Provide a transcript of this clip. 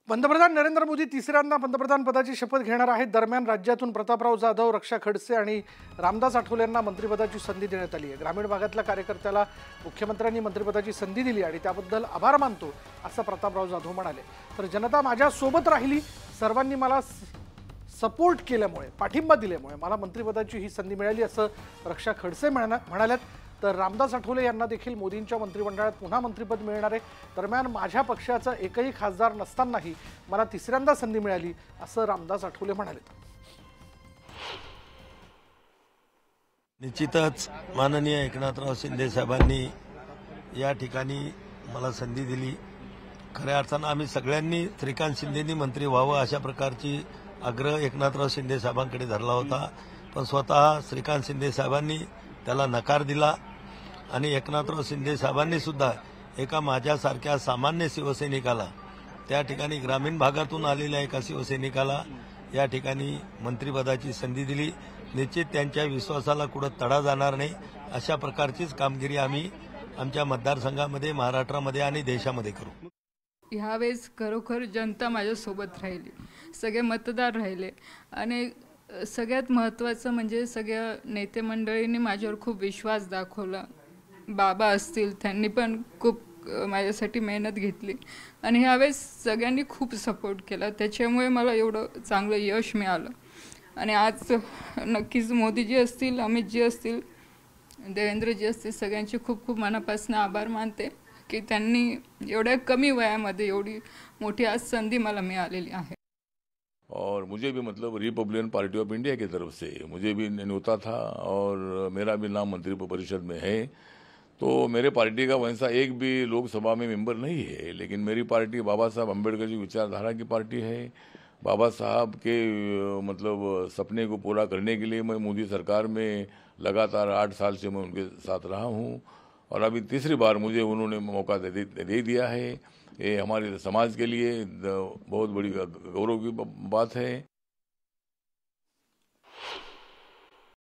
पंतप्रधान नरेंद्र मोदी तिसऱ्यांदा पंतप्रधान पदाची शपथ घेणार आहेत। दरम्यान राज्यातून प्रतापराव जाधव, रक्षा खडसे आणि रामदास आठवले यांना मंत्रिपदाची संधी देण्यात आली आहे। ग्रामीण भागातल्या कार्यकर्त्याला मुख्यमंत्र्यांनी मंत्रिपदाची संधी दिली आणि त्याबद्दल आभार मानतो असं प्रतापराव जाधव म्हणाले। तर जनता माझ्या सोबत राहिली, सर्वांनी मला सपोर्ट केल्यामुळे, पाठिंबा दिल्यामुळे मला मंत्रिपदाची ही संधी मिळाली असं रक्षा खडसे म्हणाल्यात। तर रामदास आठवले यांना देखील मोदींच्या मंत्रिमंडळात पुन्हा मंत्रिपद मिळणार आहे। दरम्यान माझ्या पक्षाचा एकही खासदार नसतानाही मला तिसऱ्यांदा संधी मिळाली असं रामदास आठवले म्हणाले। निश्चितच माननीय एकनाथराव शिंदे साहेबांनी या ठिकाणी मला संधी दिली। खऱ्या अर्थानं आम्ही सगळ्यांनी श्रीकांत शिंदेंनी मंत्री व्हावं अशा प्रकारची आग्रह एकनाथराव शिंदे साहेबांकडे धरला होता, पण स्वतः श्रीकांत शिंदे साहेबांनी त्याला नकार दिला आणि एकनाथराव शिंदे साहेबांनी सुद्धा एका माझ्यासारख्या सामान्य शिवसैनिकाला, त्या ठिकाणी ग्रामीण भागातून आलेल्या एका शिवसैनिकाला या ठिकाणी मंत्रिपदाची संधी दिली। निश्चित त्यांच्या विश्वासाला कुठं तडा जाणार नाही अशा प्रकारचीच कामगिरी आम्ही आमच्या मतदारसंघामध्ये, महाराष्ट्रामध्ये आणि देशामध्ये करू। ह्यावेळेस खरोखर जनता माझ्यासोबत राहिली, सगळे मतदार राहिले आणि सगळ्यात महत्त्वाचं म्हणजे सगळ्या नेते मंडळींनी माझ्यावर खूप विश्वास दाखवला। बाबा असतील, त्यांनी पण खूप माझ्यासाठी मेहनत घेतली आणि ह्यावेळेस सगळ्यांनी खूप सपोर्ट केला, त्याच्यामुळे मला एवढं चांगलं यश मिळालं। आणि आज नक्कीच मोदीजी असतील, अमितजी असतील, देवेंद्रजी असतील, सगळ्यांचे खूप खूप मनापासून आभार मानते की त्यांनी एवढ्या कमी वयामध्ये एवढी मोठी आज संधी मला मिळालेली आहे। और मुझे भी मतलब रिपब्लिकन पार्टी ऑफ इंडिया की तरफ से मुझे भी न्योता था और मेरा भी नाम मंत्री परिषद में है। तो मेरे पार्टी का वैसा एक भी लोकसभा में मेंबर नहीं है, लेकिन मेरी पार्टी बाबा साहब अम्बेडकर की विचारधारा की पार्टी है। बाबा साहब के मतलब सपने को पूरा करने के लिए मैं मोदी सरकार में लगातार 8 साल से मैं उनके साथ रहा हूँ और अभी तीसरी बार मुझे उन्होंने मौका दे दिया है। ये हमारे समाज के लिए बहुत बड़ी गौरव की बात है।